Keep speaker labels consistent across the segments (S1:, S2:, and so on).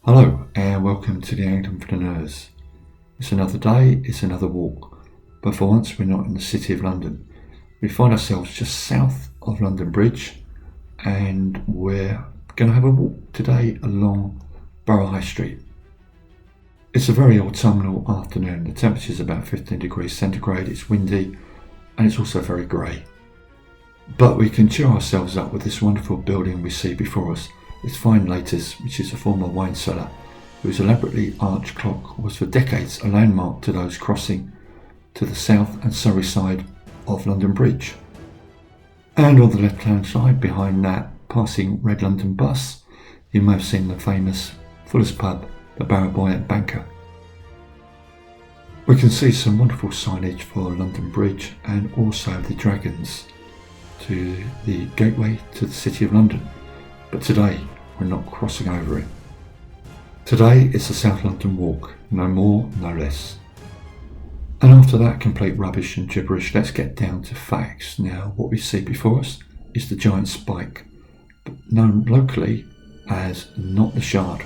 S1: Hello and welcome to the Anglican Flaneurs. It's another day, it's another walk, but for once we're not in the City of London. We find ourselves just south of London Bridge and we're going to have a walk today along Borough High Street. It's a very autumnal afternoon, the temperature is about 15 degrees centigrade, it's windy and it's also very grey. But we can cheer ourselves up with this wonderful building we see before us. It's Fine Laters, which is a former wine cellar, whose elaborately arched clock was for decades a landmark to those crossing to the south and Surrey side of London Bridge. And on the left-hand side, behind that passing Red London bus, you may have seen the famous Fuller's Pub, the Barrow Boy and Banker. We can see some wonderful signage for London Bridge and also the dragons to the gateway to the City of London. But today we're not crossing over it. Today it's a South London walk, no more, no less. And after that complete rubbish and gibberish, let's get down to facts. Now what we see before us is the giant spike, known locally as Not the Shard.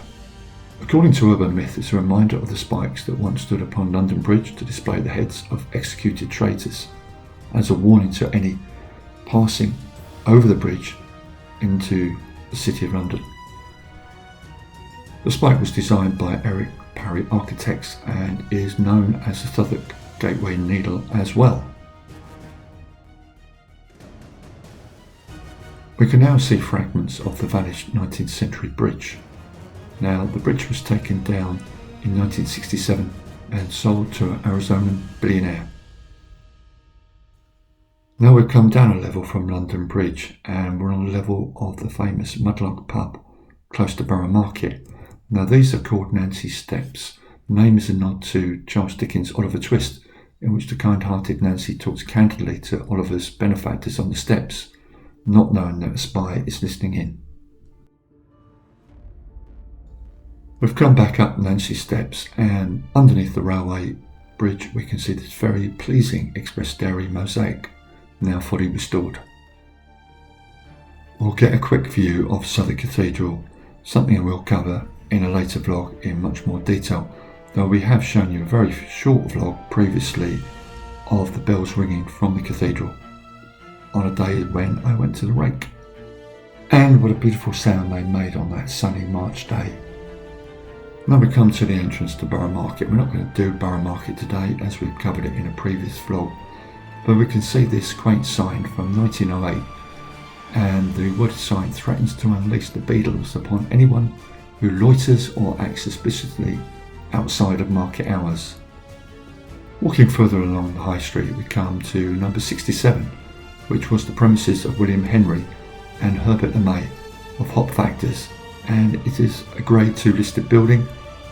S1: According to urban myth, it's a reminder of the spikes that once stood upon London Bridge to display the heads of executed traitors, as a warning to any passing over the bridge into the City of London. The spike was designed by Eric Parry Architects and is known as the Southwark Gateway Needle as well. We can now see fragments of the vanished 19th century bridge. Now the bridge was taken down in 1967 and sold to an Arizonan billionaire. Now we've come down a level from London Bridge and we're on the level of the famous Mudlark pub close to Borough Market. Now these are called Nancy's Steps. The name is a nod to Charles Dickens' Oliver Twist, in which the kind-hearted Nancy talks candidly to Oliver's benefactors on the steps, not knowing that a spy is listening in. We've come back up Nancy's Steps and underneath the railway bridge we can see this very pleasing express dairy mosaic, now fully restored. We'll get a quick view of Southwark Cathedral, something we'll cover in a later vlog in much more detail, though we have shown you a very short vlog previously of the bells ringing from the cathedral on a day when I went to the rake. And what a beautiful sound they made on that sunny March day. Now we come to the entrance to Borough Market. We're not going to do Borough Market today as we've covered it in a previous vlog, but we can see this quaint sign from 1908, and the wood sign threatens to unleash the beadles upon anyone who loiters or acts suspiciously outside of market hours. Walking further along the High Street we come to number 67, which was the premises of William Henry and Herbert LeMay of hop factors, and it is a Grade 2 listed building,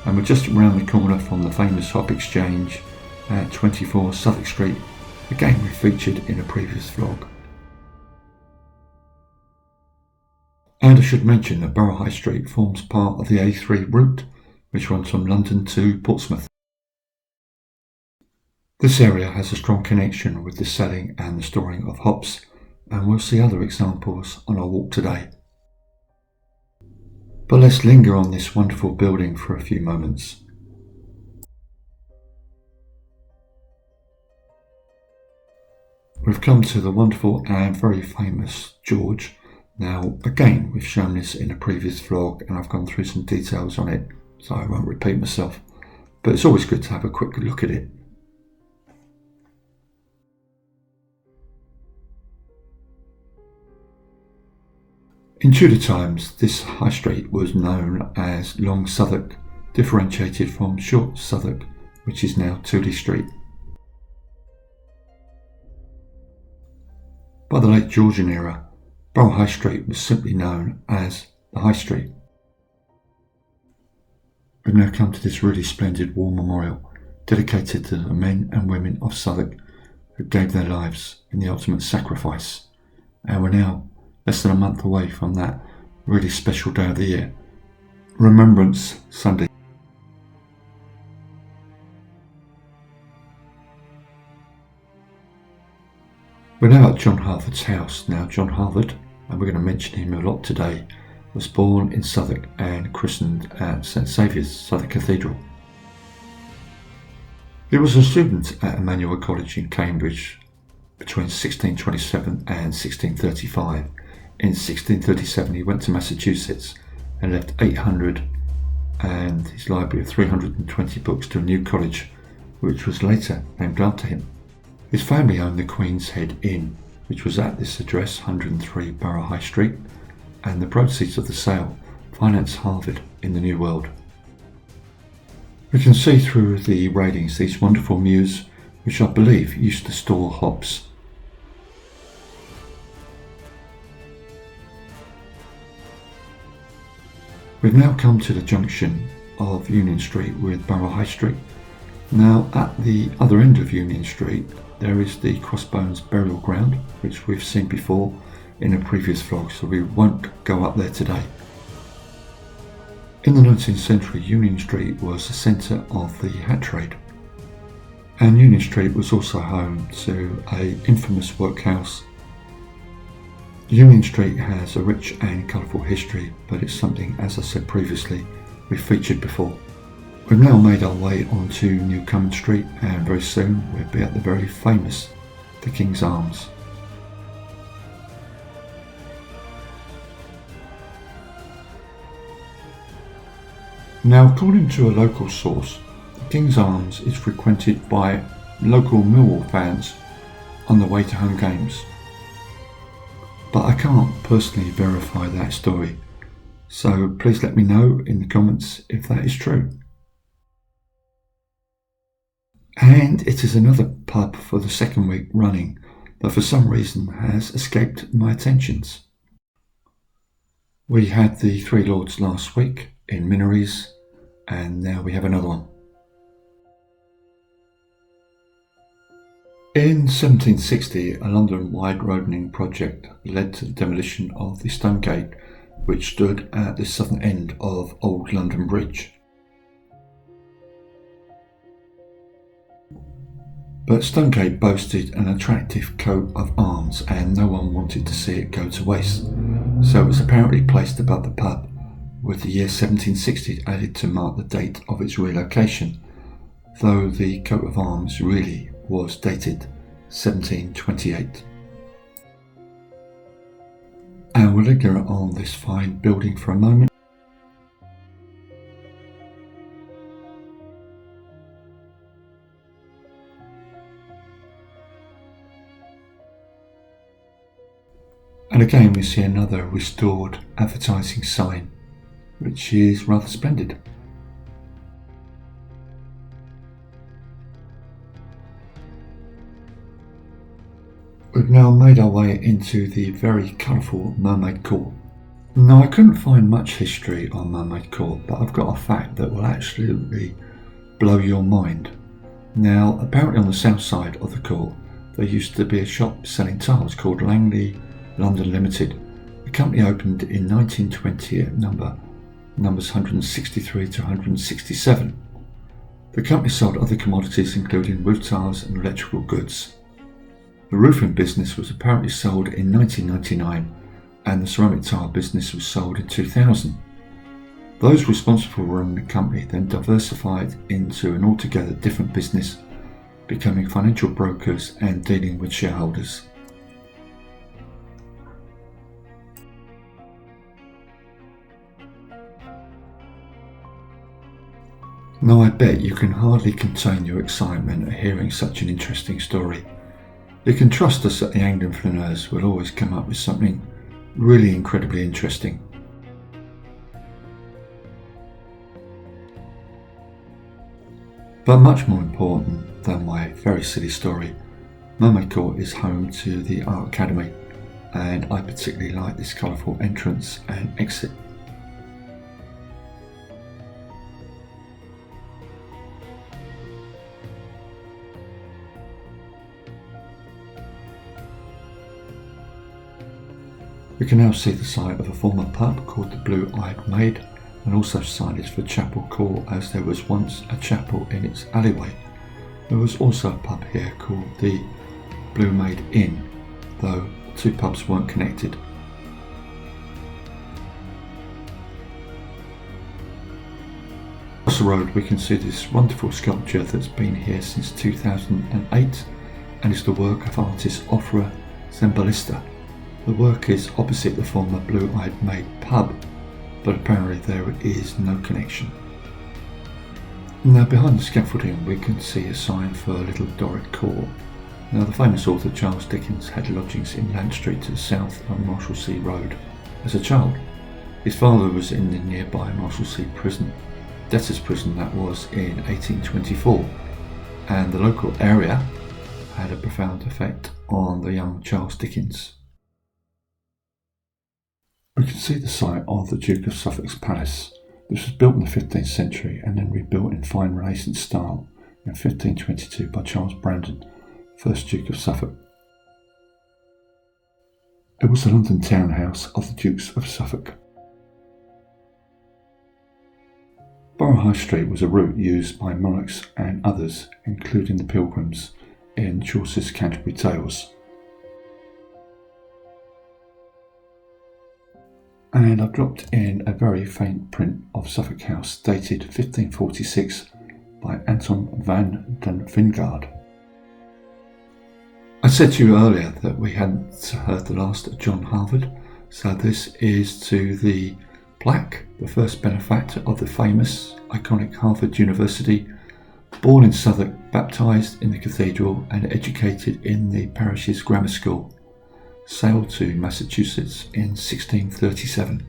S1: and we're just around the corner from the famous hop exchange at 24 Southwark Street. Again, we featured in a previous vlog. And I should mention that Borough High Street forms part of the A3 route, which runs from London to Portsmouth. This area has a strong connection with the selling and the storing of hops, and we'll see other examples on our walk today. But let's linger on this wonderful building for a few moments. We've come to the wonderful and very famous George. Now again, we've shown this in a previous vlog and I've gone through some details on it, so I won't repeat myself, but it's always good to have a quick look at it. In Tudor times, this high street was known as Long Southwark, differentiated from Short Southwark, which is now Tooley Street. By the late Georgian era, Borough High Street was simply known as the High Street. We've now come to this really splendid war memorial dedicated to the men and women of Southwark who gave their lives in the ultimate sacrifice, and we're now less than a month away from that really special day of the year, Remembrance Sunday. We're now at John Harvard's house. Now John Harvard, and we're going to mention him a lot today, was born in Southwark and christened at St Saviour's, Southwark Cathedral. He was a student at Emmanuel College in Cambridge between 1627 and 1635. In 1637 he went to Massachusetts and left 800 and his library of 320 books to a new college, which was later named after him. His family owned the Queen's Head Inn, which was at this address, 103 Borough High Street, and the proceeds of the sale financed Harvard in the New World. We can see through the railings these wonderful mews, which I believe used to store hops. We've now come to the junction of Union Street with Borough High Street. Now at the other end of Union Street there is the Crossbones burial ground, which we've seen before in a previous vlog, so we won't go up there today. In the 19th century, Union Street was the centre of the hat trade, and Union Street was also home to an infamous workhouse. Union Street has a rich and colourful history, but it's something, as I said previously, we've featured before. We've now made our way onto New Common Street, and very soon we'll be at the very famous The King's Arms. Now, according to a local source, the King's Arms is frequented by local Millwall fans on the way to home games. But I can't personally verify that story, so please let me know in the comments if that is true. And it is another pub for the second week running that for some reason has escaped my attentions. We had the Three Lords last week in Minories, and now we have another one. In 1760, a London-wide roadening project led to the demolition of the Stone Gate, which stood at the southern end of Old London Bridge. But Stonegate boasted an attractive coat of arms and no one wanted to see it go to waste, so it was apparently placed above the pub, with the year 1760 added to mark the date of its relocation, though the coat of arms really was dated 1728. And we'll linger on this fine building for a moment. And again we see another restored advertising sign, which is rather splendid. We've now made our way into the very colourful Mermaid Court. Now, I couldn't find much history on Mermaid Court, but I've got a fact that will absolutely blow your mind. Now, apparently on the south side of the court there used to be a shop selling tiles called Langley London Limited. The company opened in 1920 at numbers 163 to 167. The company sold other commodities including roof tiles and electrical goods. The roofing business was apparently sold in 1999 and the ceramic tile business was sold in 2000. Those responsible for running the company then diversified into an altogether different business, becoming financial brokers and dealing with shareholders. Now, I bet you can hardly contain your excitement at hearing such an interesting story. You can trust us that the Anglian Flaneurs will always come up with something really incredibly interesting. But much more important than my very silly story, Mermaid Court is home to the Art Academy, and I particularly like this colourful entrance and exit. We can now see the site of a former pub called the Blue-Eyed Maid, and also signage for Chapel Court, as there was once a chapel in its alleyway. There was also a pub here called the Blue Maid Inn, though the two pubs weren't connected. Across the road we can see this wonderful sculpture that's been here since 2008 and is the work of artist Ofra Zembalista. The work is opposite the former Blue-Eyed Maid pub, but apparently there is no connection. Now behind the scaffolding we can see a sign for Little Dorrit Court. Now the famous author Charles Dickens had lodgings in Lamp Street to the south of Marshalsea Road as a child. His father was in the nearby Marshalsea prison, debtors' prison that was in 1824, and the local area had a profound effect on the young Charles Dickens. We can see the site of the Duke of Suffolk's palace. This was built in the 15th century and then rebuilt in fine Renaissance style in 1522 by Charles Brandon, 1st Duke of Suffolk. It was the London townhouse of the Dukes of Suffolk. Borough High Street was a route used by monarchs and others, including the pilgrims, in Chaucer's Canterbury Tales. And I've dropped in a very faint print of Suffolk House dated 1546 by Anton van den Vingard. I said to you earlier that we hadn't heard the last of John Harvard, so this is to the plaque, the first benefactor of the famous, iconic Harvard University, born in Southwark, baptised in the cathedral and educated in the parish's grammar school, sailed to Massachusetts in 1637.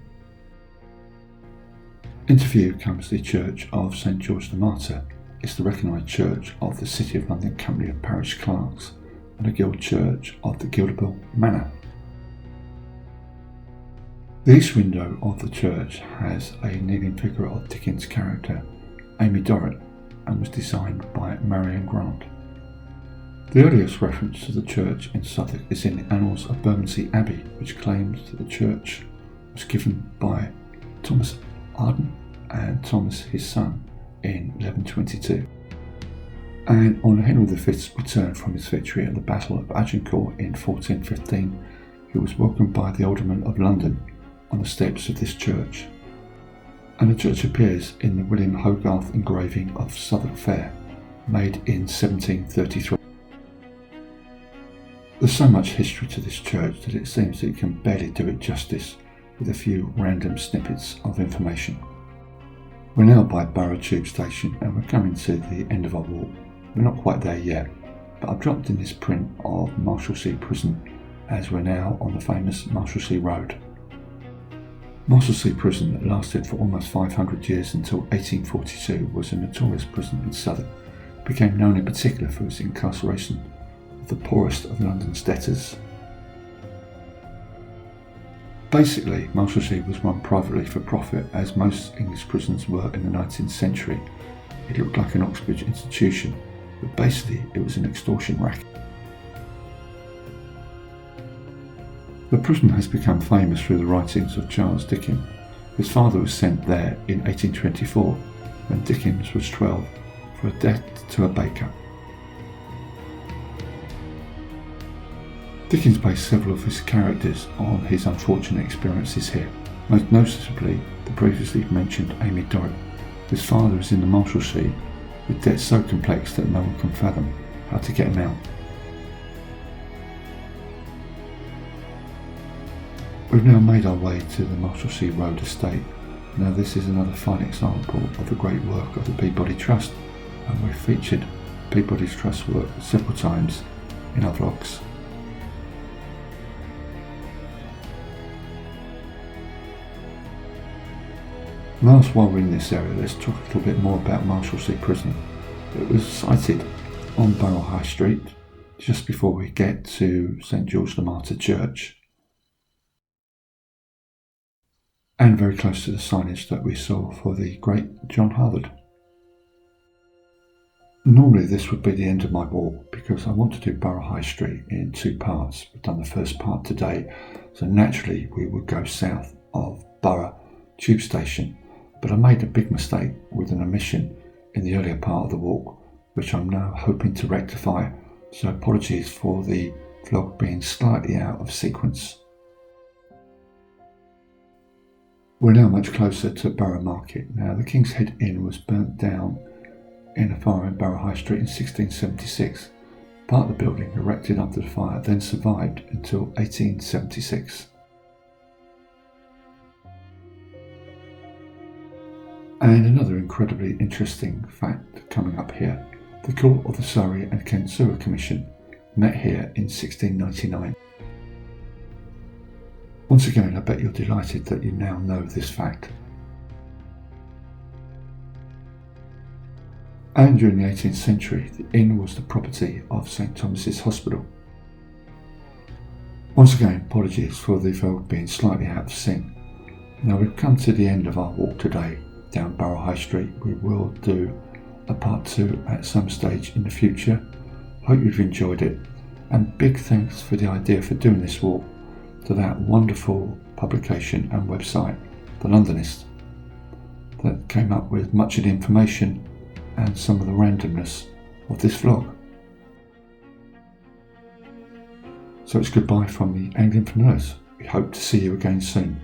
S1: Into view comes the church of St. George the Martyr. It's the recognised church of the City of London Company of Parish Clerks and a guild church of the Guildhall Manor. The east window of the church has a kneeling figure of Dickens' character, Amy Dorrit, and was designed by Marion Grant. The earliest reference to the church in Suffolk is in the Annals of Bermondsey Abbey, which claims that the church was given by Thomas Arden and Thomas his son in 1122. And on Henry V's return from his victory at the Battle of Agincourt in 1415, he was welcomed by the Aldermen of London on the steps of this church. And the church appears in the William Hogarth engraving of Southwark Fair, made in 1733. There's so much history to this church that it seems that it can barely do it justice with a few random snippets of information. We're now by Borough Tube Station and we're coming to the end of our walk. We're not quite there yet, but I've dropped in this print of Marshalsea Prison as we're now on the famous Marshalsea Road. Marshalsea Prison, that lasted for almost 500 years until 1842, was a notorious prison in Southwark. It became known in particular for its incarceration of the poorest of London's debtors. Basically, Marshalsea was run privately for profit, as most English prisons were in the 19th century. It looked like an Oxbridge institution, but basically it was an extortion racket. The prison has become famous through the writings of Charles Dickens. His father was sent there in 1824 when Dickens was 12 for a debt to a baker. Dickens based several of his characters on his unfortunate experiences here, most noticeably the previously mentioned Amy Dorrit. His father is in the Marshalsea with debts so complex that no one can fathom how to get him out. We've now made our way to the Marshalsea Road estate. Now this is another fine example of the great work of the Peabody Trust, and we've featured Peabody's Trust work several times in our vlogs. Last, while we're in this area, let's talk a little bit more about Marshalsea Prison. It was sited on Borough High Street just before we get to St. George the Martyr Church, and very close to the signage that we saw for the great John Harvard. Normally this would be the end of my walk because I want to do Borough High Street in two parts. We've done the first part today, so naturally we would go south of Borough Tube Station, but I made a big mistake with an omission in the earlier part of the walk, which I'm now hoping to rectify, so apologies for the vlog being slightly out of sequence. We're now much closer to Borough Market. Now, the King's Head Inn was burnt down in a fire in Borough High Street in 1676. Part of the building erected after the fire then survived until 1876. And another incredibly interesting fact coming up here. The Court of the Surrey and Kent Sewer Commission met here in 1699. Once again, I bet you're delighted that you now know this fact. And during the 18th century, the inn was the property of St Thomas's Hospital. Once again, apologies for the vlog being slightly out of sync. Now we've come to the end of our walk today down Borough High Street. We will do a part 2 at some stage in the future. Hope you've enjoyed it, and big thanks for the idea for doing this walk to that wonderful publication and website, The Londonist, that came up with much of the information and some of the randomness of this vlog. So it's goodbye from the Anglian Flaneurs. We hope to see you again soon.